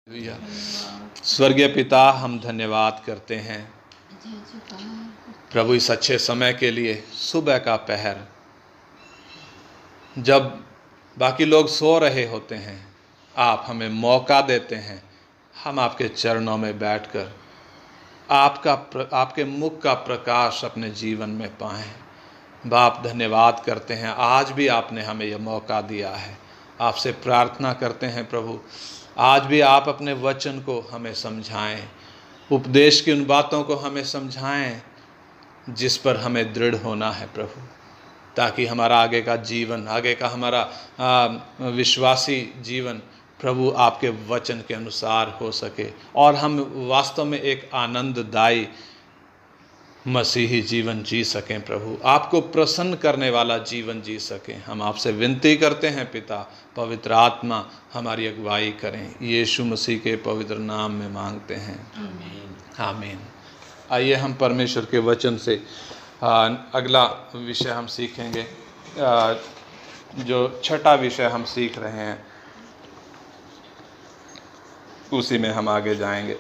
Hallelujah. स्वर्गीय पिता, हम धन्यवाद करते हैं प्रभु इस अच्छे समय के लिए। सुबह का पहर जब बाकी लोग सो रहे होते हैं, आप हमें मौका देते हैं हम आपके चरणों में बैठकर आपके मुख का प्रकाश अपने जीवन में पाएं। बाप, धन्यवाद करते हैं, आज भी आपने हमें यह मौका दिया है। आपसे प्रार्थना करते हैं प्रभु, आज भी आप अपने वचन को हमें समझाएं, उपदेश की उन बातों को हमें समझाएं जिस पर हमें दृढ़ होना है प्रभु, ताकि हमारा आगे का जीवन, आगे का हमारा विश्वासी जीवन प्रभु आपके वचन के अनुसार हो सके और हम वास्तव में एक आनंददायी मसीही जीवन जी सकें प्रभु, आपको प्रसन्न करने वाला जीवन जी सकें। हम आपसे विनती करते हैं पिता, पवित्र आत्मा हमारी अगुवाई करें, यीशु मसीह के पवित्र नाम में मांगते हैं, आमीन। आइए हम परमेश्वर के वचन से अगला विषय हम सीखेंगे। जो छठा विषय हम सीख रहे हैं उसी में हम आगे जाएंगे।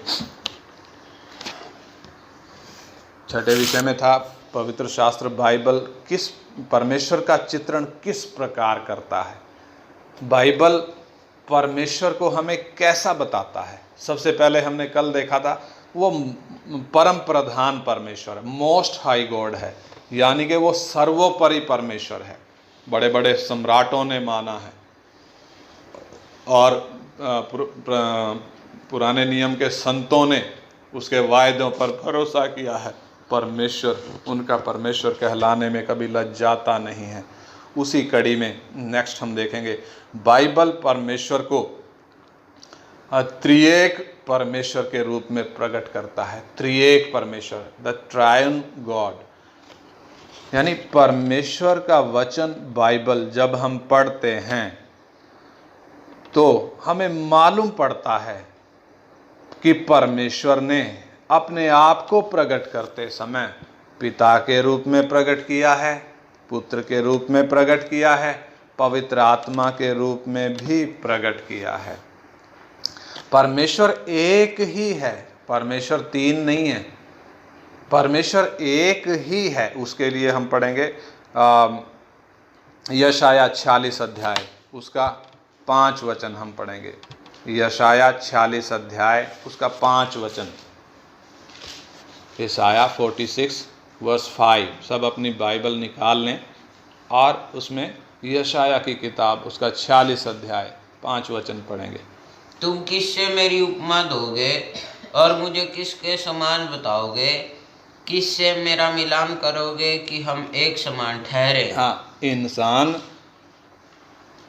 छठे विषय में था पवित्र शास्त्र बाइबल किस परमेश्वर का चित्रण किस प्रकार करता है। बाइबल परमेश्वर को हमें कैसा बताता है। सबसे पहले हमने कल देखा था वो परम प्रधान परमेश्वर है, मोस्ट हाई गॉड है, यानी कि वो सर्वोपरि परमेश्वर है। बड़े बड़े सम्राटों ने माना है और पुराने नियम के संतों ने उसके वायदों पर भरोसा किया है। परमेश्वर, उनका परमेश्वर कहलाने में कभी लज्जाता नहीं है। उसी कड़ी में नेक्स्ट हम देखेंगे बाइबल परमेश्वर को त्रिएक परमेश्वर के रूप में प्रकट करता है। त्रिएक परमेश्वर, द ट्रायन गॉड, यानी परमेश्वर का वचन बाइबल जब हम पढ़ते हैं तो हमें मालूम पड़ता है कि परमेश्वर ने अपने आप को प्रकट करते समय पिता के रूप में प्रकट किया है, पुत्र के रूप में प्रकट किया है, पवित्र आत्मा के रूप में भी प्रकट किया है। परमेश्वर एक ही है, परमेश्वर तीन नहीं है, परमेश्वर एक ही है। उसके लिए हम पढ़ेंगे यशाया 46 अध्याय, उसका 5 वचन हम पढ़ेंगे। यशाया 46 अध्याय उसका 5 वचन। यशाया 46 वर्स 5। सब अपनी बाइबल निकाल लें और उसमें यशाया की किताब उसका 46 अध्याय 5 वचन पढ़ेंगे। तुम किससे मेरी उपमा दोगे और मुझे किसके समान बताओगे? किससे मेरा मिलान करोगे कि हम एक समान ठहरे? हाँ, इंसान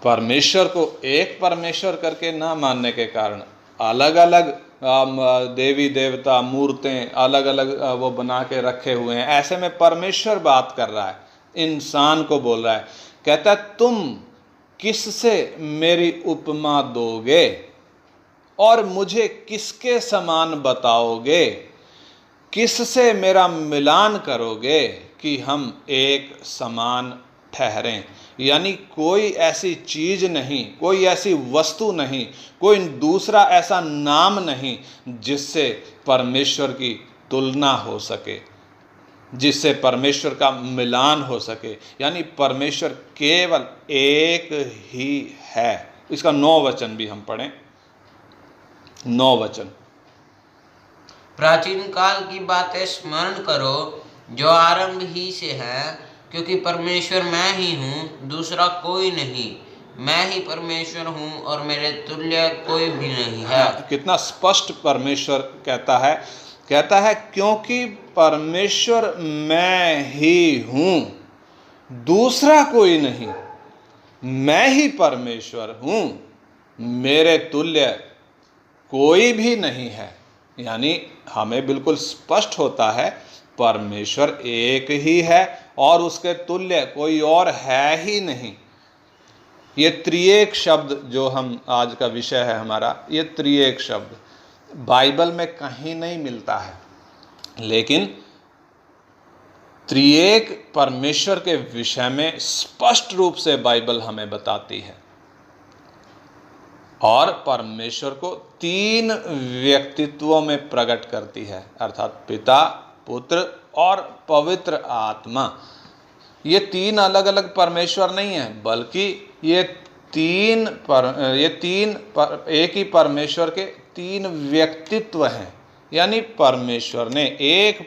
परमेश्वर को एक परमेश्वर करके ना मानने के कारण अलग अलग देवी देवता मूर्तें अलग अलग वो बना के रखे हुए हैं। ऐसे में परमेश्वर बात कर रहा है, इंसान को बोल रहा है, कहता है तुम किससे मेरी उपमा दोगे और मुझे किसके समान बताओगे? किससे मेरा मिलान करोगे कि हम एक समान ठहरें? यानी कोई ऐसी चीज नहीं, कोई ऐसी वस्तु नहीं, कोई दूसरा ऐसा नाम नहीं जिससे परमेश्वर की तुलना हो सके, जिससे परमेश्वर का मिलान हो सके। यानी परमेश्वर केवल एक ही है। इसका 9 वचन भी हम पढ़ें। 9 वचन। प्राचीन काल की बातें स्मरण करो जो आरंभ ही से है, क्योंकि परमेश्वर मैं ही हूँ, दूसरा कोई नहीं। मैं ही परमेश्वर हूँ और मेरे तुल्य कोई भी नहीं है। कितना स्पष्ट परमेश्वर कहता है क्योंकि परमेश्वर मैं ही हूँ, दूसरा कोई नहीं। मैं ही परमेश्वर हूँ, मेरे तुल्य कोई भी नहीं है। यानी हमें बिल्कुल स्पष्ट होता है परमेश्वर एक ही है और उसके तुल्य कोई और है ही नहीं। ये त्रिएक शब्द जो हम आज का विषय है हमारा, ये त्रिएक शब्द बाइबल में कहीं नहीं मिलता है, लेकिन त्रिएक परमेश्वर के विषय में स्पष्ट रूप से बाइबल हमें बताती है। और परमेश्वर को 3 व्यक्तित्वों में प्रकट करती है, अर्थात पिता, पुत्र और पवित्र आत्मा। ये 3 अलग अलग परमेश्वर नहीं है, बल्कि ये एक ही परमेश्वर के 3 व्यक्तित्व हैं। यानी एक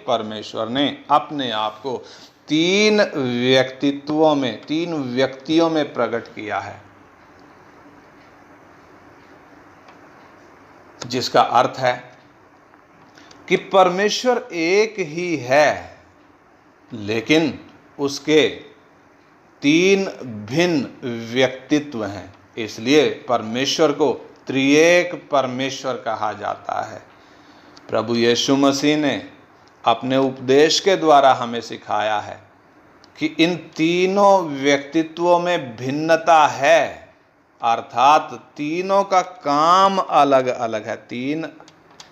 परमेश्वर ने अपने आप को 3 व्यक्तित्वों में, 3 व्यक्तियों में प्रकट किया है, जिसका अर्थ है कि परमेश्वर एक ही है, लेकिन उसके 3 भिन्न व्यक्तित्व हैं। इसलिए परमेश्वर को त्रिएक परमेश्वर कहा जाता है। प्रभु यीशु मसीह ने अपने उपदेश के द्वारा हमें सिखाया है कि इन तीनों व्यक्तित्वों में भिन्नता है, अर्थात तीनों का काम अलग अलग है।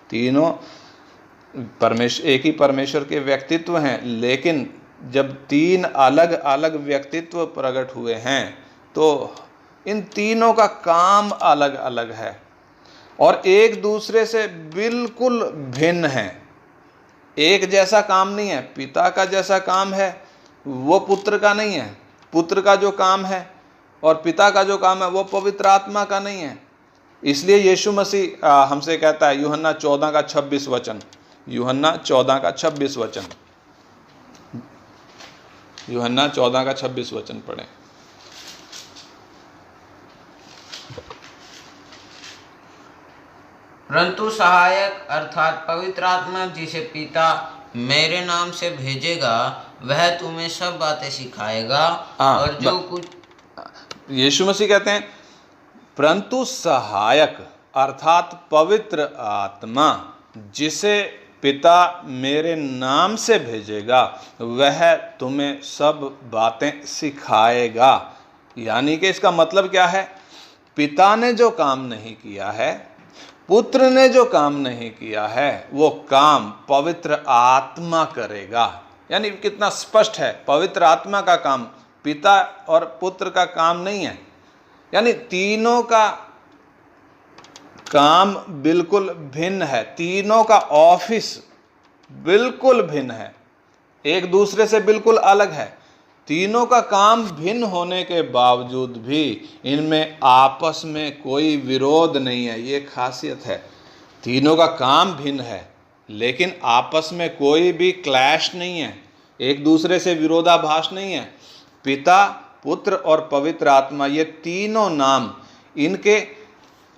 तीनों परमेश्वर, एक ही परमेश्वर के व्यक्तित्व हैं, लेकिन जब 3 अलग अलग व्यक्तित्व प्रकट हुए हैं तो इन तीनों का काम अलग अलग है और एक दूसरे से बिल्कुल भिन्न है। एक जैसा काम नहीं है। पिता का जैसा काम है वो पुत्र का नहीं है, पुत्र का जो काम है और पिता का जो काम है वो पवित्र आत्मा का नहीं है। इसलिए यीशु मसीह हमसे कहता है, यूहन्ना 14 का 26 वचन, यूहन्ना 14 का 26 वचन, यूहन्ना 14 का 26 वचन पढ़ें। परंतु सहायक अर्थात पवित्र आत्मा जिसे पिता मेरे नाम से भेजेगा वह तुम्हें सब बातें सिखाएगा और जो कुछ। यीशु मसीह कहते हैं परंतु सहायक अर्थात पवित्र आत्मा जिसे पिता मेरे नाम से भेजेगा वह तुम्हें सब बातें सिखाएगा। यानी कि इसका मतलब क्या है? पिता ने जो काम नहीं किया है, पुत्र ने जो काम नहीं किया है, वो काम पवित्र आत्मा करेगा। यानी कितना स्पष्ट है, पवित्र आत्मा का काम पिता और पुत्र का काम नहीं है। यानी तीनों का काम बिल्कुल भिन्न है, तीनों का ऑफिस बिल्कुल भिन्न है, एक दूसरे से बिल्कुल अलग है। तीनों का काम भिन्न होने के बावजूद भी इनमें आपस में कोई विरोध नहीं है। ये खासियत है, तीनों का काम भिन्न है लेकिन आपस में कोई भी क्लैश नहीं है, एक दूसरे से विरोधाभास नहीं है। पिता, पुत्र और पवित्र आत्मा, ये तीनों नाम इनके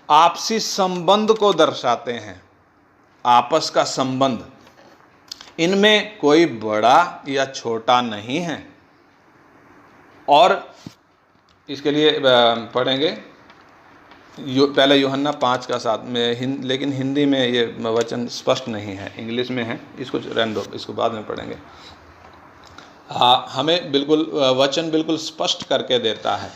आपसी संबंध को दर्शाते हैं, आपस का संबंध। इनमें कोई बड़ा या छोटा नहीं है। और इसके लिए पढ़ेंगे पहले यूहन्ना 5 का 7 में, लेकिन हिंदी में ये वचन स्पष्ट नहीं है, इंग्लिश में है, इसको रहने दो, इसको बाद में पढ़ेंगे। हमें बिल्कुल वचन बिल्कुल स्पष्ट करके देता है।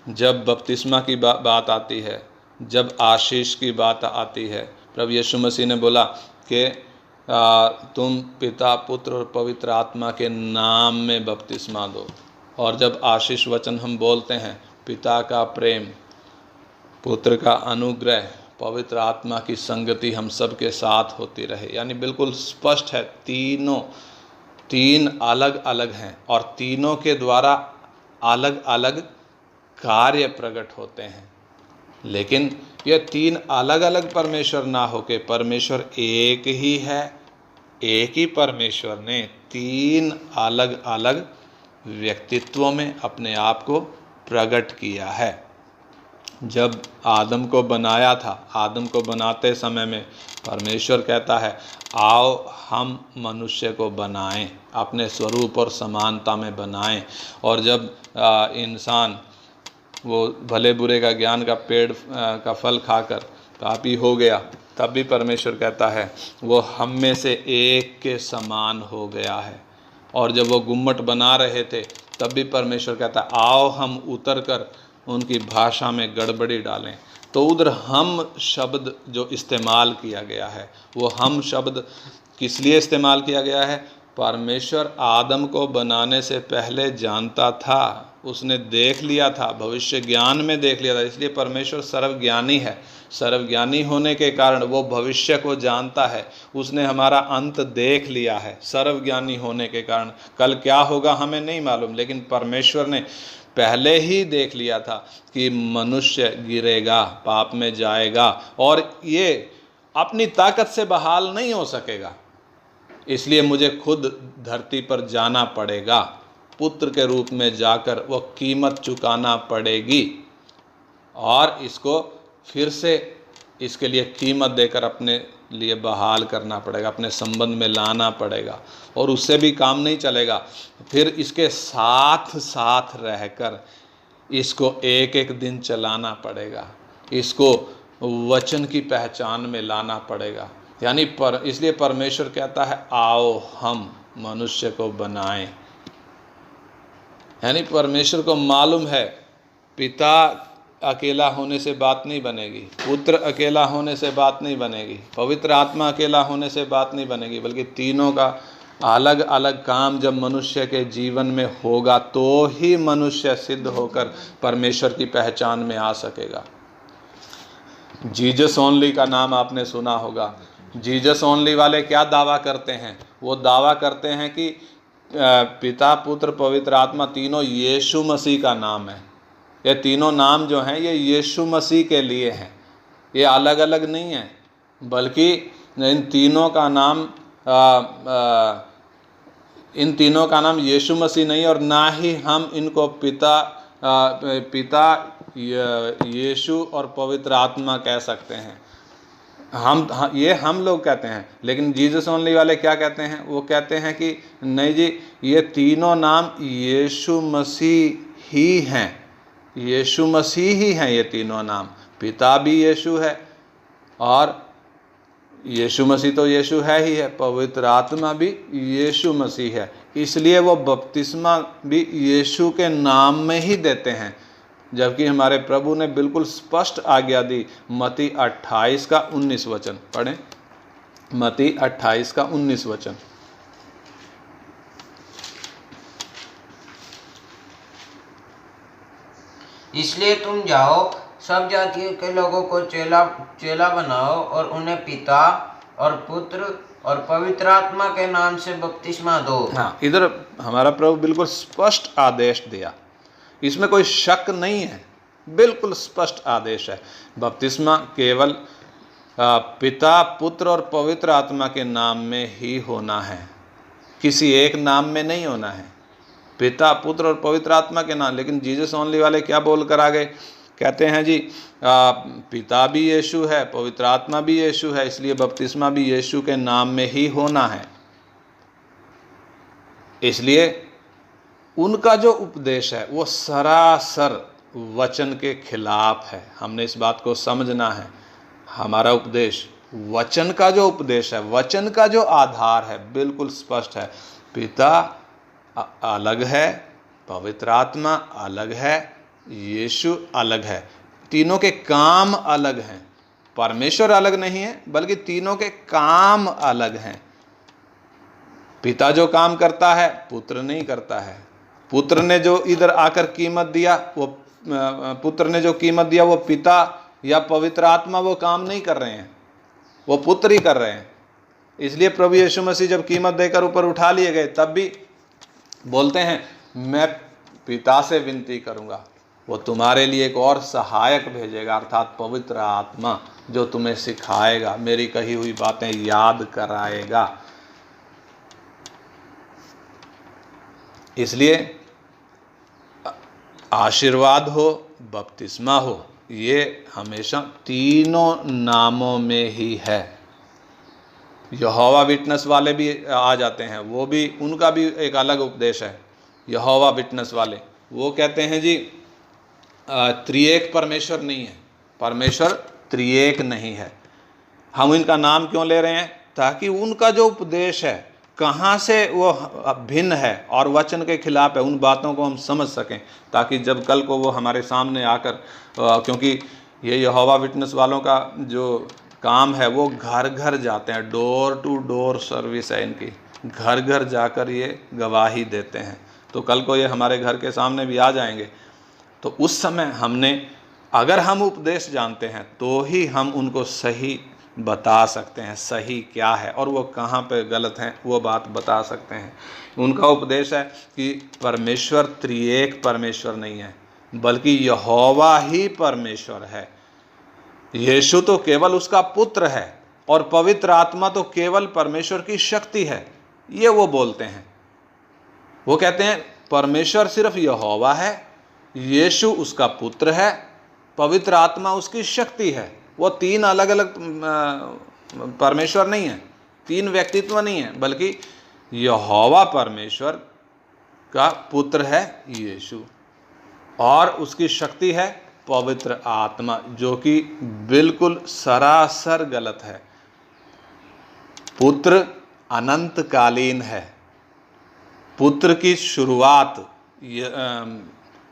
जब बपतिस्मा की बात आती है, जब आशीष की बात आती है, प्रभु यीशु मसीह ने बोला कि तुम पिता, पुत्र और पवित्र आत्मा के नाम में बपतिस्मा दो। और जब आशीष वचन हम बोलते हैं, पिता का प्रेम, पुत्र का अनुग्रह, पवित्र आत्मा की संगति हम सब के साथ होती रहे। यानी बिल्कुल स्पष्ट है, तीन अलग अलग हैं और तीनों के द्वारा अलग अलग कार्य प्रकट होते हैं। लेकिन ये 3 अलग अलग परमेश्वर ना होके परमेश्वर एक ही है। एक ही परमेश्वर ने 3 अलग अलग व्यक्तित्वों में अपने आप को प्रकट किया है। जब आदम को बनाया था, आदम को बनाते समय में परमेश्वर कहता है, आओ हम मनुष्य को बनाएं, अपने स्वरूप और समानता में बनाएं। और जब इंसान वो भले बुरे का ज्ञान का पेड़ का फल खाकर पापी हो गया, तब भी परमेश्वर कहता है वो हम में से एक के समान हो गया है। और जब वो गुम्मट बना रहे थे, तब भी परमेश्वर कहता है आओ हम उतर कर उनकी भाषा में गड़बड़ी डालें। तो उधर हम शब्द जो इस्तेमाल किया गया है, वो हम शब्द किस लिए इस्तेमाल किया गया है? परमेश्वर आदम को बनाने से पहले जानता था उसने देख लिया था, भविष्य ज्ञान में देख लिया था। इसलिए परमेश्वर सर्वज्ञानी है। सर्वज्ञानी होने के कारण वो भविष्य को जानता है। उसने हमारा अंत देख लिया है। सर्वज्ञानी होने के कारण कल क्या होगा हमें नहीं मालूम, लेकिन परमेश्वर ने पहले ही देख लिया था कि मनुष्य गिरेगा, पाप में जाएगा और ये अपनी ताकत से बहाल नहीं हो सकेगा। इसलिए मुझे खुद धरती पर जाना पड़ेगा, पुत्र के रूप में जाकर वो कीमत चुकाना पड़ेगी और इसको फिर से इसके लिए कीमत देकर अपने लिए बहाल करना पड़ेगा, अपने संबंध में लाना पड़ेगा। और उससे भी काम नहीं चलेगा, फिर इसके साथ साथ रहकर इसको एक एक दिन चलाना पड़ेगा, इसको वचन की पहचान में लाना पड़ेगा। यानी इसलिए परमेश्वर कहता है आओ हम मनुष्य को बनाएं। यानी परमेश्वर को मालूम है पिता अकेला होने से बात नहीं बनेगी, पुत्र अकेला होने से बात नहीं बनेगी, पवित्र आत्मा अकेला होने से बात नहीं बनेगी, बल्कि तीनों का अलग अलग काम जब मनुष्य के जीवन में होगा तो ही मनुष्य सिद्ध होकर परमेश्वर की पहचान में आ सकेगा। जीसस ओनली का नाम आपने सुना होगा। जीसस ओनली वाले क्या दावा करते हैं? वो दावा करते हैं कि पिता, पुत्र, पवित्र आत्मा तीनों यीशु मसीह का नाम है। ये तीनों नाम जो हैं ये यीशु मसीह के लिए हैं, ये अलग अलग नहीं है, बल्कि इन तीनों का नाम यीशु मसीह नहीं, और ना ही हम इनको पिता यीशु और पवित्र आत्मा कह सकते हैं। हम लोग कहते हैं, लेकिन जीसस ओनली वाले क्या कहते हैं? वो कहते हैं कि नहीं जी, ये तीनों नाम यीशु मसीह ही हैं, यीशु मसीह ही हैं ये तीनों नाम। पिता भी यीशु है और यीशु मसीह तो यीशु है ही है, पवित्र आत्मा भी यीशु मसीह है। इसलिए वो बपतिस्मा भी यीशु के नाम में ही देते हैं, जबकि हमारे प्रभु ने बिल्कुल स्पष्ट आज्ञा दी। मत्ती 28 का 19 वचन पढ़ें। मत्ती 28 का 19 वचन। इसलिए तुम जाओ, सब जातियों के लोगों को चेला बनाओ और उन्हें पिता और पुत्र और पवित्र आत्मा के नाम से बपतिस्मा दो। हाँ, इधर हमारा प्रभु बिल्कुल स्पष्ट आदेश दिया, इसमें कोई शक नहीं है, बिल्कुल स्पष्ट आदेश है। बपतिस्मा केवल पिता, पुत्र और पवित्र आत्मा के नाम में ही होना है, किसी एक नाम में नहीं होना है। पिता, पुत्र और पवित्र आत्मा के नाम। लेकिन जीसस ओनली वाले क्या बोल कर आ गए? कहते हैं जी पिता भी यीशु है, पवित्र आत्मा भी यीशु है, इसलिए बपतिस्मा भी यीशु के नाम में ही होना है। इसलिए उनका जो उपदेश है वो सरासर वचन के खिलाफ है। हमने इस बात को समझना है। हमारा उपदेश, वचन का जो उपदेश है, वचन का जो आधार है, बिल्कुल स्पष्ट है। पिता अलग है, पवित्र आत्मा अलग है, यीशु अलग है, तीनों के काम अलग हैं। परमेश्वर अलग नहीं है, बल्कि तीनों के काम अलग हैं। पिता जो काम करता है पुत्र नहीं करता है। पुत्र ने जो इधर आकर कीमत दिया, वो पुत्र ने जो कीमत दिया वो पिता या पवित्र आत्मा वो काम नहीं कर रहे हैं, वो पुत्र ही कर रहे हैं। इसलिए प्रभु यीशु मसीह जब कीमत देकर ऊपर उठा लिए गए, तब भी बोलते हैं मैं पिता से विनती करूंगा, वो तुम्हारे लिए एक और सहायक भेजेगा, अर्थात पवित्र आत्मा, जो तुम्हें सिखाएगा, मेरी कही हुई बातें याद कराएगा। इसलिए आशीर्वाद हो, बपतिस्मा हो, ये हमेशा तीनों नामों में ही है। यहोवा विटनेस वाले भी आ जाते हैं, वो भी, उनका भी एक अलग उपदेश है। यहोवा विटनेस वाले वो कहते हैं जी त्रिएक परमेश्वर नहीं है, परमेश्वर त्रिएक नहीं है। हम इनका नाम क्यों ले रहे हैं? ताकि उनका जो उपदेश है कहाँ से वो भिन्न है और वचन के खिलाफ है, उन बातों को हम समझ सकें, ताकि जब कल को वो हमारे सामने आकर, क्योंकि ये यहोवा विटनेस वालों का जो काम है वो घर घर जाते हैं, डोर टू डोर सर्विस है इनकी, घर घर जाकर ये गवाही देते हैं। तो कल को ये हमारे घर के सामने भी आ जाएंगे। तो उस समय हमने, अगर हम उपदेश जानते हैं तो ही हम उनको सही बता सकते हैं, सही क्या है और वो कहाँ पे गलत हैं वो बात बता सकते हैं। उनका उपदेश है कि परमेश्वर त्रिएक परमेश्वर नहीं है, बल्कि यहोवा ही परमेश्वर है। यीशु तो केवल उसका पुत्र है और पवित्र आत्मा तो केवल परमेश्वर की शक्ति है, ये वो बोलते हैं। वो कहते हैं परमेश्वर सिर्फ यहोवा है, यीशु उसका पुत्र है, पवित्र आत्मा उसकी शक्ति है। वो तीन अलग अलग परमेश्वर नहीं है, तीन व्यक्तित्व नहीं है, बल्कि यहोवा परमेश्वर का पुत्र है यीशु, और उसकी शक्ति है पवित्र आत्मा, जो कि बिल्कुल सरासर गलत है। पुत्र अनंतकालीन है। पुत्र की शुरुआत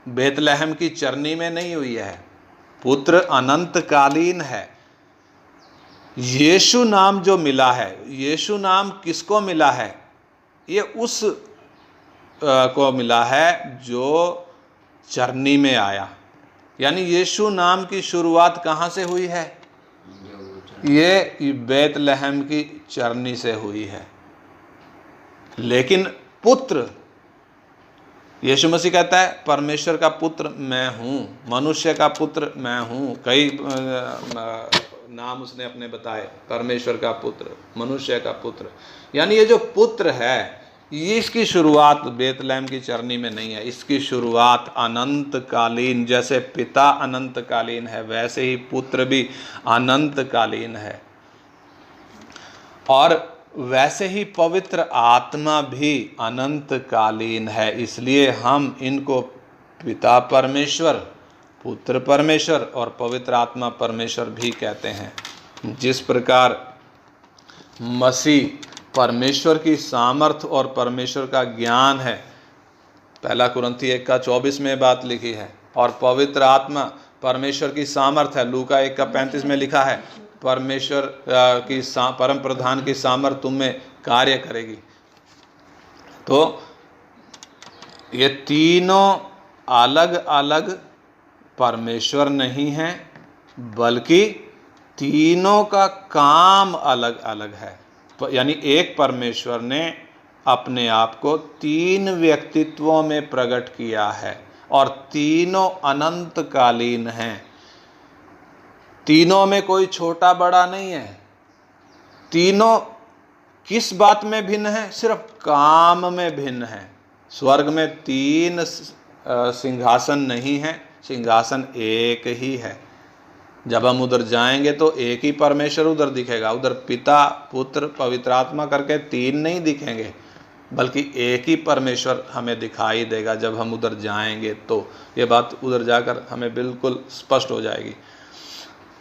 बेतलहम की चरनी में नहीं हुई है। पुत्र अनंतकालीन है। यीशु नाम जो मिला है, यीशु नाम किसको मिला है? ये उस को मिला है जो चरनी में आया। यानी यीशु नाम की शुरुआत कहाँ से हुई है? ये बेतलहम की चरनी से हुई है। लेकिन पुत्र, यीशु मसीह कहता है परमेश्वर का पुत्र मैं हूँ, मनुष्य का पुत्र मैं हूँ। कई नाम उसने अपने बताए, परमेश्वर का पुत्र, मनुष्य का पुत्र। यानी ये जो पुत्र है, ये इसकी शुरुआत बेतलहम की चरनी में नहीं है। इसकी शुरुआत अनंतकालीन, जैसे पिता अनंतकालीन है वैसे ही पुत्र भी अनंतकालीन है, और वैसे ही पवित्र आत्मा भी अनंतकालीन है। इसलिए हम इनको पिता परमेश्वर, पुत्र परमेश्वर और पवित्र आत्मा परमेश्वर भी कहते हैं। जिस प्रकार मसीह परमेश्वर की सामर्थ्य और परमेश्वर का ज्ञान है, 1 कुरिन्थी 1:24 में बात लिखी है, और पवित्र आत्मा परमेश्वर की सामर्थ्य है। लूका 1:35 में लिखा है परमेश्वर की परम प्रधान की सामर्थ्य तुम में कार्य करेगी। तो ये तीनों अलग अलग परमेश्वर नहीं हैं, बल्कि तीनों का काम अलग अलग है। यानी एक परमेश्वर ने अपने आप को तीन व्यक्तित्वों में प्रकट किया है, और तीनों अनंतकालीन हैं। तीनों में कोई छोटा बड़ा नहीं है। तीनों किस बात में भिन्न है? सिर्फ काम में भिन्न है। स्वर्ग में तीन सिंहासन नहीं है, सिंहासन एक ही है। जब हम उधर जाएंगे तो एक ही परमेश्वर उधर दिखेगा। उधर पिता, पुत्र, पवित्र आत्मा करके तीन नहीं दिखेंगे, बल्कि एक ही परमेश्वर हमें दिखाई देगा जब हम उधर जाएंगे। तो ये बात उधर जाकर हमें बिल्कुल स्पष्ट हो जाएगी।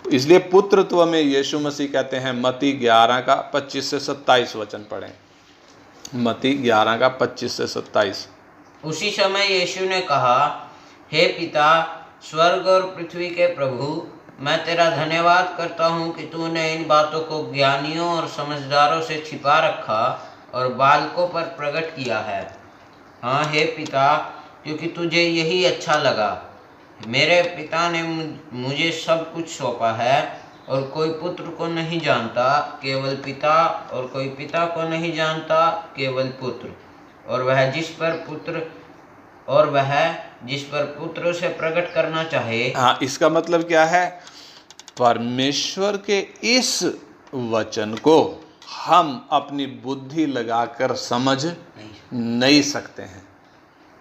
इसलिए पुत्रत्व में यीशु मसीह कहते हैं, मत्ती 11:25 से 27 वचन पढ़ें। मत्ती 11:25 से 27। उसी समय यीशु ने कहा, हे पिता, स्वर्ग और पृथ्वी के प्रभु, मैं तेरा धन्यवाद करता हूँ कि तूने इन बातों को ज्ञानियों और समझदारों से छिपा रखा और बालकों पर प्रकट किया है। हाँ हे पिता, क्योंकि तुझे यही अच्छा लगा। मेरे पिता ने मुझे सब कुछ सौंपा है, और कोई पुत्र को नहीं जानता केवल पिता, और कोई पिता को नहीं जानता केवल पुत्र, और वह जिस पर पुत्र से प्रकट करना चाहे। हाँ, इसका मतलब क्या है? परमेश्वर के इस वचन को हम अपनी बुद्धि लगाकर समझ नहीं सकते हैं।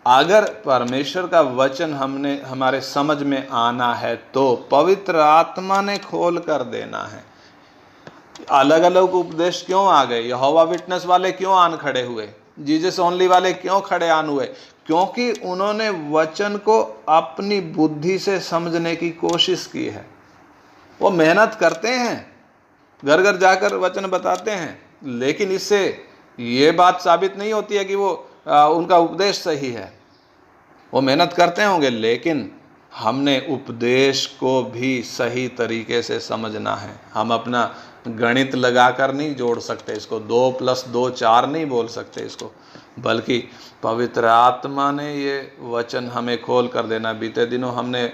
अगर परमेश्वर का वचन हमारे समझ में आना है तो पवित्र आत्मा ने खोल कर देना है। अलग अलग उपदेश क्यों आ गए? यहोवा विटनेस वाले क्यों आन खड़े हुए? जीसस ओनली वाले क्यों खड़े आन हुए? क्योंकि उन्होंने वचन को अपनी बुद्धि से समझने की कोशिश की है। वो मेहनत करते हैं, घर घर जाकर वचन बताते हैं, लेकिन इससे ये बात साबित नहीं होती है कि वो उनका उपदेश सही है। वो मेहनत करते होंगे, लेकिन हमने उपदेश को भी सही तरीके से समझना है। हम अपना गणित लगाकर नहीं जोड़ सकते इसको, 2 + 2 4 नहीं बोल सकते इसको, बल्कि पवित्र आत्मा ने ये वचन हमें खोल कर देना। बीते दिनों हमने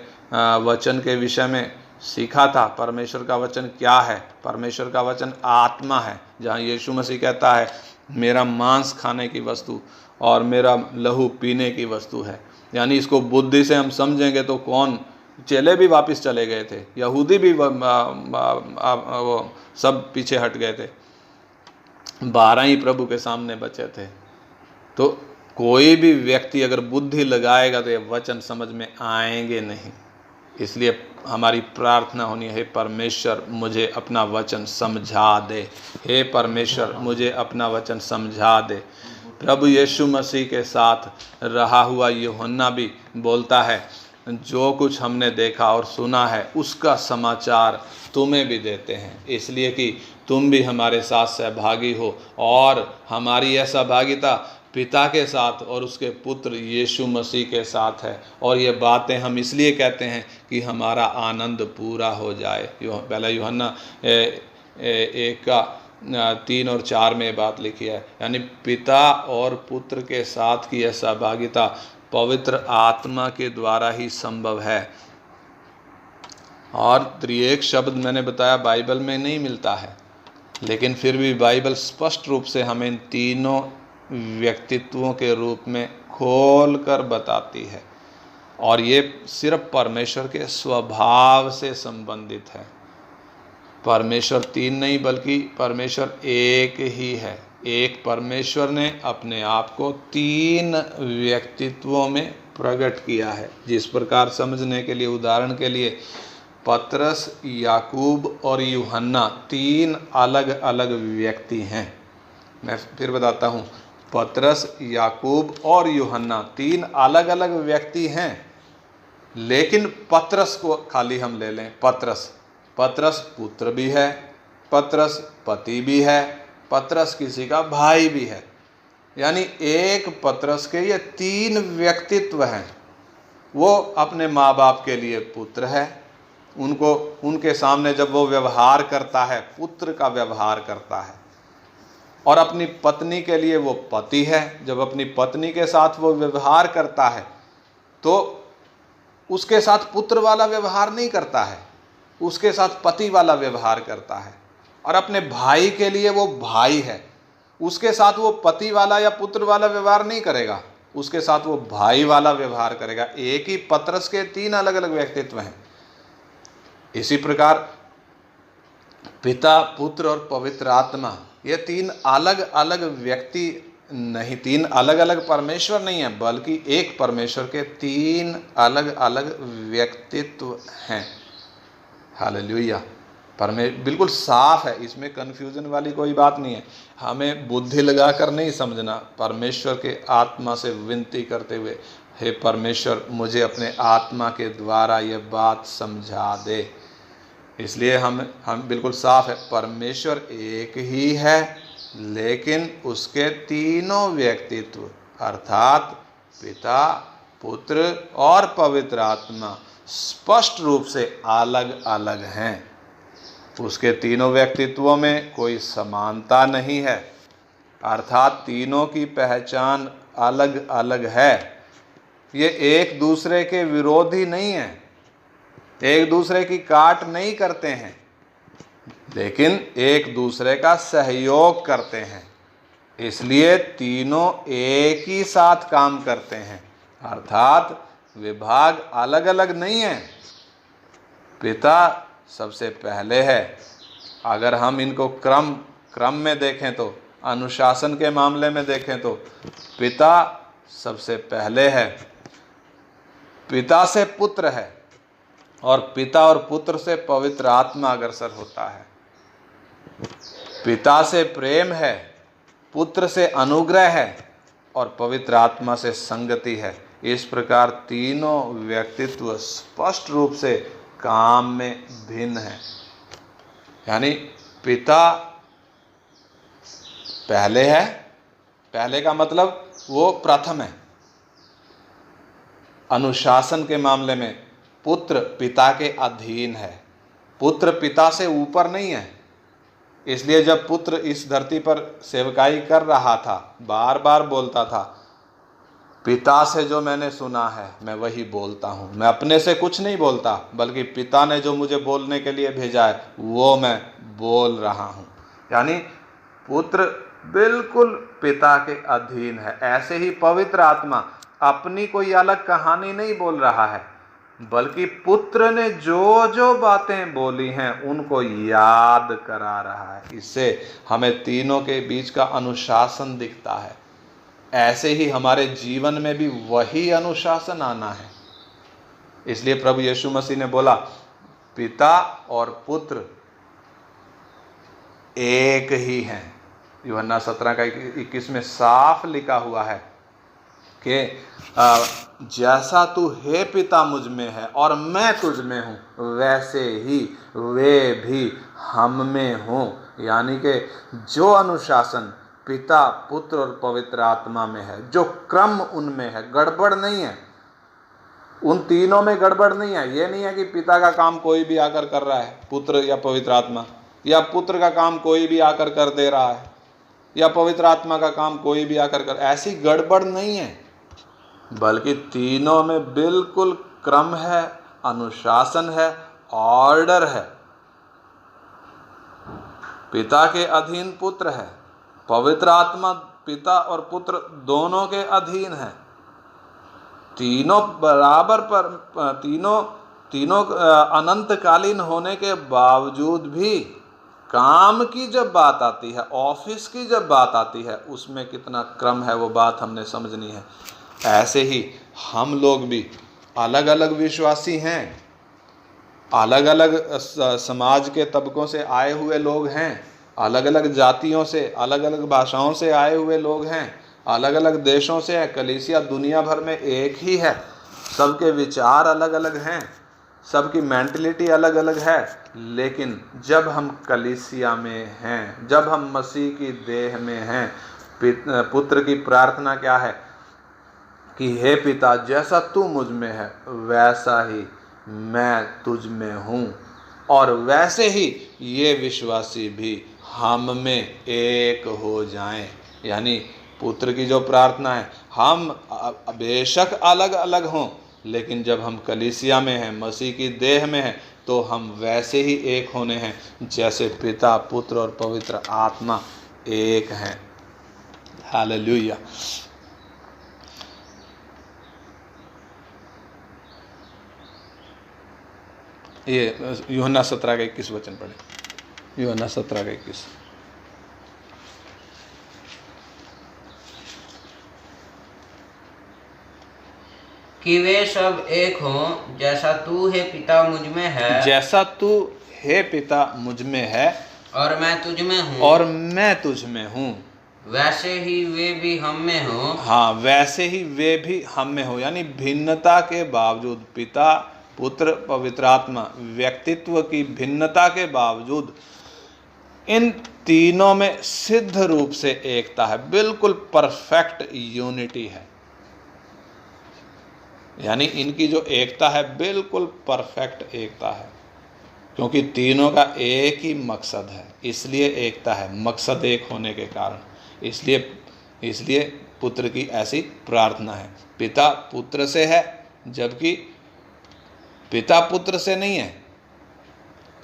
वचन के विषय में सीखा था। परमेश्वर का वचन क्या है? परमेश्वर का वचन आत्मा है, जहाँ यीशु मसीह कहता है मेरा मांस खाने की वस्तु और मेरा लहू पीने की वस्तु है। यानी इसको बुद्धि से हम समझेंगे तो कौन, चेले भी वापस चले गए थे, यहूदी भी वो सब पीछे हट गए थे, 12 ही प्रभु के सामने बचे थे। तो कोई भी व्यक्ति अगर बुद्धि लगाएगा तो ये वचन समझ में आएंगे नहीं। इसलिए हमारी प्रार्थना होनी है, हे परमेश्वर मुझे अपना वचन समझा दे, हे परमेश्वर मुझे अपना वचन समझा दे। प्रभु यीशु मसीह के साथ रहा हुआ यूहन्ना भी बोलता है, जो कुछ हमने देखा और सुना है उसका समाचार तुम्हें भी देते हैं, इसलिए कि तुम भी हमारे साथ सहभागी हो। और हमारी यह सहभागिता पिता के साथ और उसके पुत्र यीशु मसीह के साथ है। और ये बातें हम इसलिए कहते हैं कि हमारा आनंद पूरा हो जाए। पहला यूहन्ना 1:3 और 4 में बात लिखी है। यानी पिता और पुत्र के साथ की यह सहभागिता पवित्र आत्मा के द्वारा ही संभव है। और त्रिएक शब्द मैंने बताया बाइबल में नहीं मिलता है, लेकिन फिर भी बाइबल स्पष्ट रूप से हमें इन तीनों व्यक्तित्वों के रूप में खोल कर बताती है। और ये सिर्फ परमेश्वर के स्वभाव से संबंधित है। परमेश्वर 3 नहीं बल्कि परमेश्वर एक ही है। एक परमेश्वर ने अपने आप को 3 व्यक्तित्वों में प्रकट किया है। जिस प्रकार समझने के लिए, उदाहरण के लिए, पतरस, याकूब और यूहन्ना 3 अलग अलग व्यक्ति हैं। मैं फिर बताता हूँ, पतरस, याकूब और यूहन्ना 3 अलग अलग व्यक्ति हैं। लेकिन पतरस को खाली हम ले लें, पतरस पुत्र भी है, पतरस पति भी है, पतरस किसी का भाई भी है। यानी एक पतरस के ये 3 व्यक्तित्व हैं। वो अपने माँ बाप के लिए पुत्र है, उनको उनके सामने जब वो व्यवहार करता है पुत्र का व्यवहार करता है। और अपनी पत्नी के लिए वो पति है, जब अपनी पत्नी के साथ वो व्यवहार करता है तो उसके साथ पुत्र वाला व्यवहार नहीं करता है, उसके साथ पति वाला व्यवहार करता है। और अपने भाई के लिए वो भाई है, उसके साथ वो पति वाला या पुत्र वाला व्यवहार नहीं करेगा, उसके साथ वो भाई वाला व्यवहार करेगा। एक ही पतरस के 3 अलग अलग व्यक्तित्व हैं। इसी प्रकार पिता, पुत्र और पवित्र आत्मा, ये 3 अलग अलग व्यक्ति नहीं, 3 अलग अलग परमेश्वर नहीं है, बल्कि एक परमेश्वर के 3 अलग अलग व्यक्तित्व हैं। हालेलुया। बिल्कुल साफ है, इसमें कन्फ्यूजन वाली कोई बात नहीं है। हमें बुद्धि लगाकर नहीं समझना, परमेश्वर के आत्मा से विनती करते हुए, हे परमेश्वर मुझे अपने आत्मा के द्वारा ये बात समझा दे। इसलिए हम बिल्कुल साफ है, परमेश्वर एक ही है, लेकिन उसके 3 व्यक्तित्व अर्थात पिता, पुत्र और पवित्र आत्मा स्पष्ट रूप से अलग अलग हैं। उसके 3 व्यक्तित्वों में कोई समानता नहीं है, अर्थात तीनों की पहचान अलग अलग है। ये एक दूसरे के विरोधी नहीं हैं, एक दूसरे की काट नहीं करते हैं, लेकिन एक दूसरे का सहयोग करते हैं। इसलिए तीनों एक ही साथ काम करते हैं, अर्थात विभाग अलग अलग नहीं है। पिता सबसे पहले है। अगर हम इनको क्रम में देखें तो, अनुशासन के मामले में देखें तो पिता सबसे पहले है, पिता से पुत्र है, और पिता और पुत्र से पवित्र आत्मा अग्रसर होता है। पिता से प्रेम है, पुत्र से अनुग्रह है और पवित्र आत्मा से संगति है। इस प्रकार तीनों व्यक्तित्व स्पष्ट रूप से काम में भिन्न है। यानी पिता पहले है, पहले का मतलब वो प्रथम है। अनुशासन के मामले में पुत्र पिता के अधीन है, पुत्र पिता से ऊपर नहीं है। इसलिए जब पुत्र इस धरती पर सेवकाई कर रहा था, बार बार बोलता था, पिता से जो मैंने सुना है मैं वही बोलता हूँ, मैं अपने से कुछ नहीं बोलता, बल्कि पिता ने जो मुझे बोलने के लिए भेजा है वो मैं बोल रहा हूँ। यानी पुत्र बिल्कुल पिता के अधीन है। ऐसे ही पवित्र आत्मा अपनी कोई अलग कहानी नहीं बोल रहा है, बल्कि पुत्र ने जो जो बातें बोली हैं उनको याद करा रहा है। इससे हमें तीनों के बीच का अनुशासन दिखता है। ऐसे ही हमारे जीवन में भी वही अनुशासन आना है। इसलिए प्रभु यीशु मसीह ने बोला, पिता और पुत्र एक ही हैं। यूहन्ना 17:21 में साफ लिखा हुआ है कि जैसा तू हे पिता मुझ में है और मैं तुझ में हूँ, वैसे ही वे भी हम में हों। यानी कि जो अनुशासन पिता, पुत्र और पवित्र आत्मा में है, जो क्रम उनमें है, गड़बड़ नहीं है। उन तीनों में गड़बड़ नहीं है। ये नहीं है कि पिता का काम कोई भी आकर कर रहा है, पुत्र या पवित्र आत्मा, या पुत्र का काम कोई भी आकर कर दे रहा है, या पवित्र आत्मा का काम कोई भी आकर कर, ऐसी गड़बड़ नहीं है। बल्कि तीनों में बिल्कुल क्रम है, अनुशासन है, ऑर्डर है। पिता के अधीन पुत्र है, पवित्र आत्मा पिता और पुत्र दोनों के अधीन है। तीनों बराबर पर तीनों अनंतकालीन होने के बावजूद भी काम की जब बात आती है, ऑफिस की जब बात आती है, उसमें कितना क्रम है वो बात हमने समझनी है। ऐसे ही हम लोग भी अलग अलग विश्वासी हैं, अलग अलग समाज के तबकों से आए हुए लोग हैं, अलग अलग जातियों से, अलग अलग भाषाओं से आए हुए लोग हैं, अलग अलग देशों से है। कलीसिया दुनिया भर में एक ही है, सबके विचार अलग अलग हैं, सबकी मेंटलिटी अलग अलग है। लेकिन जब हम कलीसिया में हैं, जब हम मसीह की देह में हैं, पुत्र की प्रार्थना क्या है कि हे पिता, जैसा तू मुझ में है वैसा ही मैं तुझ में हूँ, और वैसे ही ये विश्वासी भी हम में एक हो जाएं। यानी पुत्र की जो प्रार्थना है, हम बेशक अलग अलग हों, लेकिन जब हम कलीसिया में हैं, मसीह की देह में हैं, तो हम वैसे ही एक होने हैं जैसे पिता, पुत्र और पवित्र आत्मा एक हैं। हालेलुया। ये यूहन्ना 17:21 वचन पढ़े। यूहन्ना 17:21। कि वे सब एक हों, जैसा तू हे पिता मुझ में है, जैसा तू हे पिता मुझ में है और मैं तुझ में हूँ, और मैं तुझ में हूँ, वैसे ही वे भी हम में हो। हाँ, वैसे ही वे भी हम में हो। यानी भिन्नता के बावजूद, पिता, पुत्र, पवित्र आत्मा, व्यक्तित्व की भिन्नता के बावजूद इन तीनों में सिद्ध रूप से एकता है, बिल्कुल परफेक्ट यूनिटी है। यानी इनकी जो एकता है बिल्कुल परफेक्ट एकता है, क्योंकि तीनों का एक ही मकसद है, इसलिए एकता है, मकसद एक होने के कारण। इसलिए पुत्र की ऐसी प्रार्थना है। पिता पुत्र से है, जबकि पिता पुत्र से नहीं है।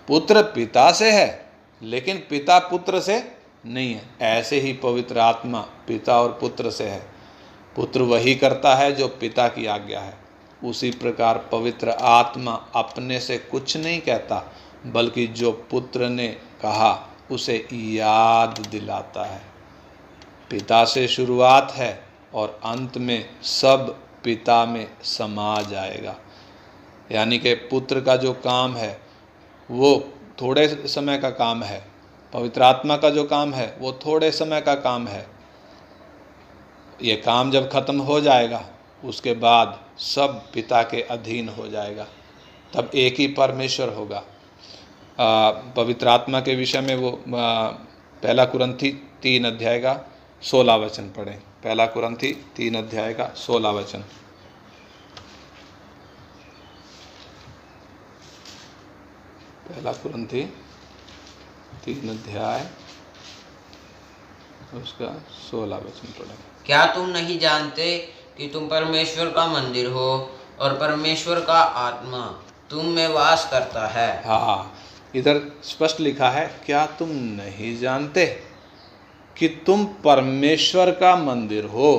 पुत्र पिता से है, लेकिन पिता पुत्र से नहीं है। ऐसे ही पवित्र आत्मा पिता और पुत्र से है। पुत्र वही करता है जो पिता की आज्ञा है। उसी प्रकार पवित्र आत्मा अपने से कुछ नहीं कहता, बल्कि जो पुत्र ने कहा उसे याद दिलाता है। पिता से शुरुआत है और अंत में सब पिता में समा जाएगा। यानी कि पुत्र का जो काम है वो थोड़े समय का काम है, पवित्र आत्मा का जो काम है वो थोड़े समय का काम है। ये काम जब खत्म हो जाएगा उसके बाद सब पिता के अधीन हो जाएगा, तब एक ही परमेश्वर होगा। पवित्र आत्मा के विषय में वो 1 कुरिन्थी 3:16 वचन पढ़ें। 1 कुरिन्थी 3:16 वचन। पहला कुरिन्थी 3 अध्याय उसका 16 वचन पढ़ें। क्या तुम नहीं जानते कि तुम परमेश्वर का मंदिर हो और परमेश्वर का आत्मा तुम में वास करता है? हाँ, इधर स्पष्ट लिखा है, क्या तुम नहीं जानते कि तुम परमेश्वर का मंदिर हो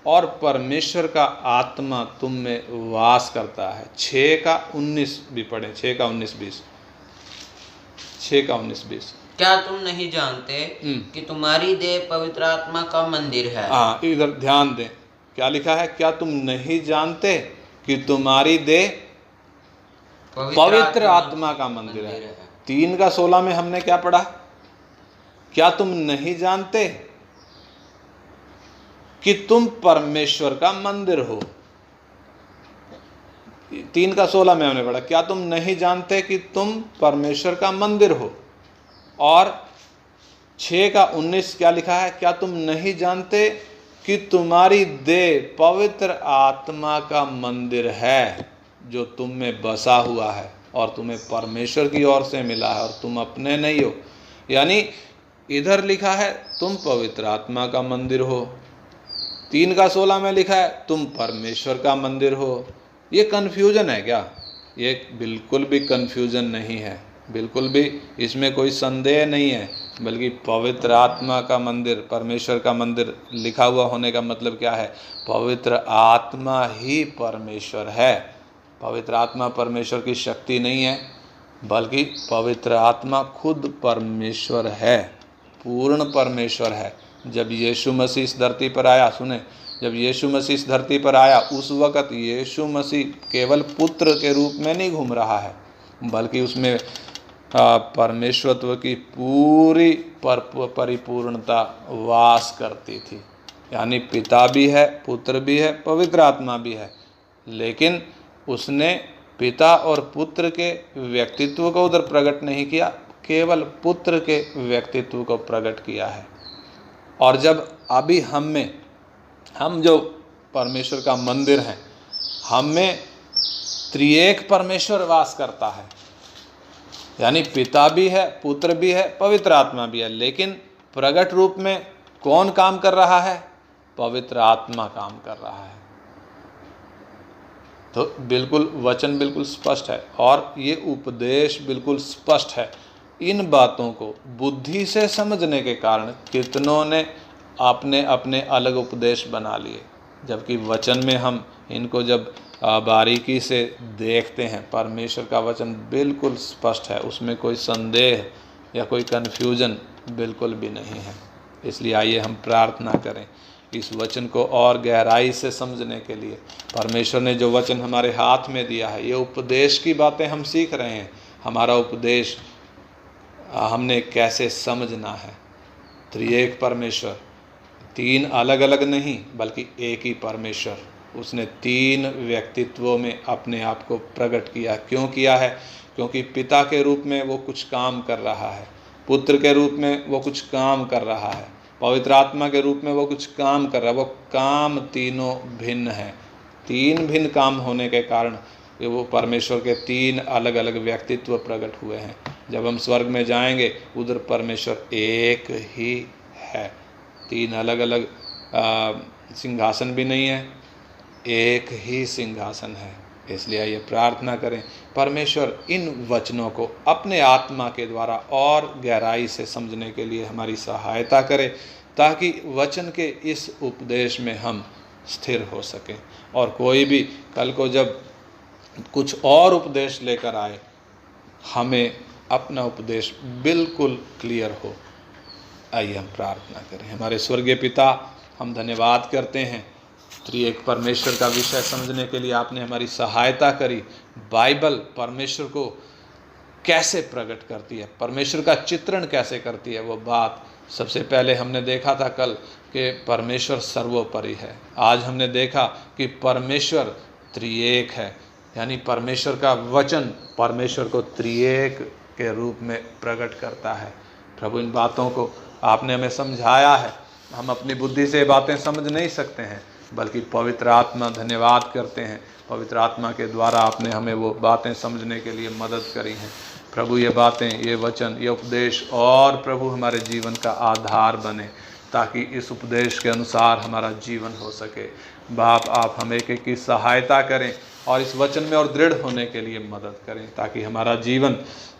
और परमेश्वर का आत्मा तुम में वास करता है। 6 का 19 भी पढ़े, 6 का 19-20, 6 का 19-20। क्या तुम नहीं जानते कि तुम्हारी देह पवित्र आत्मा का मंदिर है? हाँ, इधर ध्यान दें, क्या लिखा है? क्या तुम नहीं जानते कि तुम्हारी देह पवित्र आत्मा का मंदिर है। 3 का 16 में हमने क्या पढ़ा? क्या तुम नहीं जानते कि तुम परमेश्वर का मंदिर हो। 3 का 16 में हमने पढ़ा, क्या तुम नहीं जानते कि तुम परमेश्वर का मंदिर हो। और 6 का 19 क्या लिखा है? क्या तुम नहीं जानते कि तुम्हारी देह पवित्र आत्मा का मंदिर है जो तुम में बसा हुआ है और तुम्हें परमेश्वर की ओर से मिला है और तुम अपने नहीं हो। यानी इधर लिखा है तुम पवित्र आत्मा का मंदिर हो, 3 का 16 में लिखा है तुम परमेश्वर का मंदिर हो। ये कन्फ्यूजन है क्या? ये बिल्कुल भी कन्फ्यूजन नहीं है, बिल्कुल भी इसमें कोई संदेह नहीं है, बल्कि पवित्र आत्मा का मंदिर, परमेश्वर का मंदिर लिखा हुआ होने का मतलब क्या है? पवित्र आत्मा ही परमेश्वर है। पवित्र आत्मा परमेश्वर की शक्ति नहीं है, बल्कि पवित्र आत्मा खुद परमेश्वर है, पूर्ण परमेश्वर है। जब यीशु मसीह इस धरती पर आया, सुने, जब यीशु मसीह इस धरती पर आया उस वक़्त यीशु मसीह केवल पुत्र के रूप में नहीं घूम रहा है, बल्कि उसमें परमेश्वरत्व की पूरी परिपूर्णता वास करती थी। यानी पिता भी है, पुत्र भी है, पवित्र आत्मा भी है, लेकिन उसने पिता और पुत्र के व्यक्तित्व को उधर प्रकट नहीं किया, केवल पुत्र के व्यक्तित्व को प्रकट किया है। और जब अभी हम जो परमेश्वर का मंदिर हैं, हम में त्रिएक परमेश्वर वास करता है। यानी पिता भी है, पुत्र भी है, पवित्र आत्मा भी है, लेकिन प्रकट रूप में कौन काम कर रहा है? पवित्र आत्मा काम कर रहा है। तो बिल्कुल वचन बिल्कुल स्पष्ट है और ये उपदेश बिल्कुल स्पष्ट है। इन बातों को बुद्धि से समझने के कारण कितनों ने अपने अपने अलग उपदेश बना लिए, जबकि वचन में हम इनको जब बारीकी से देखते हैं, परमेश्वर का वचन बिल्कुल स्पष्ट है, उसमें कोई संदेह या कोई कन्फ्यूजन बिल्कुल भी नहीं है। इसलिए आइए हम प्रार्थना करें इस वचन को और गहराई से समझने के लिए। परमेश्वर ने जो वचन हमारे हाथ में दिया है, ये उपदेश की बातें हम सीख रहे हैं। हमारा उपदेश हमने कैसे समझना है। त्रिएक परमेश्वर, 3 अलग अलग नहीं बल्कि एक ही परमेश्वर, उसने 3 व्यक्तित्वों में अपने आप को प्रकट किया। क्यों किया है? क्योंकि पिता के रूप में वो कुछ काम कर रहा है, पुत्र के रूप में वो कुछ काम कर रहा है, पवित्र आत्मा के रूप में वो कुछ काम कर रहा है। वो काम तीनों भिन्न हैं। 3 भिन्न काम होने के कारण वो परमेश्वर के 3 अलग अलग व्यक्तित्व प्रकट हुए हैं। जब हम स्वर्ग में जाएंगे उधर परमेश्वर एक ही है। 3 अलग अलग सिंहासन भी नहीं है, एक ही सिंहासन है। इसलिए ये प्रार्थना करें, परमेश्वर इन वचनों को अपने आत्मा के द्वारा और गहराई से समझने के लिए हमारी सहायता करे, ताकि वचन के इस उपदेश में हम स्थिर हो सकें और कोई भी कल को जब कुछ और उपदेश लेकर आए, हमें अपना उपदेश बिल्कुल क्लियर हो। आइए हम प्रार्थना करें। हमारे स्वर्गीय पिता, हम धन्यवाद करते हैं त्रिएक परमेश्वर का विषय समझने के लिए आपने हमारी सहायता करी। बाइबल परमेश्वर को कैसे प्रकट करती है, परमेश्वर का चित्रण कैसे करती है, वो बात सबसे पहले हमने देखा था कल कि परमेश्वर सर्वोपरि है। आज हमने देखा कि परमेश्वर त्रिएक है, यानी परमेश्वर का वचन परमेश्वर को त्रिएक के रूप में प्रकट करता है। प्रभु, इन बातों को आपने हमें समझाया है। हम अपनी बुद्धि से बातें समझ नहीं सकते हैं, बल्कि पवित्र आत्मा, धन्यवाद करते हैं, पवित्र आत्मा के द्वारा आपने हमें वो बातें समझने के लिए मदद करी हैं। प्रभु ये बातें, ये वचन, ये उपदेश और प्रभु हमारे जीवन का आधार बने, ताकि इस उपदेश के अनुसार हमारा जीवन हो सके। बाप, आप हमें एक की सहायता करें और इस वचन में और दृढ़ होने के लिए मदद करें, ताकि हमारा जीवन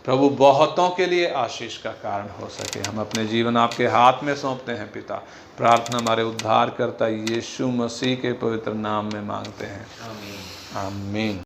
प्रभु बहुतों के लिए आशीष का कारण हो सके। हम अपने जीवन आपके हाथ में सौंपते हैं पिता। प्रार्थना हमारे उद्धारकर्ता यीशु मसीह के पवित्र नाम में मांगते हैं, आमीन। आमीन।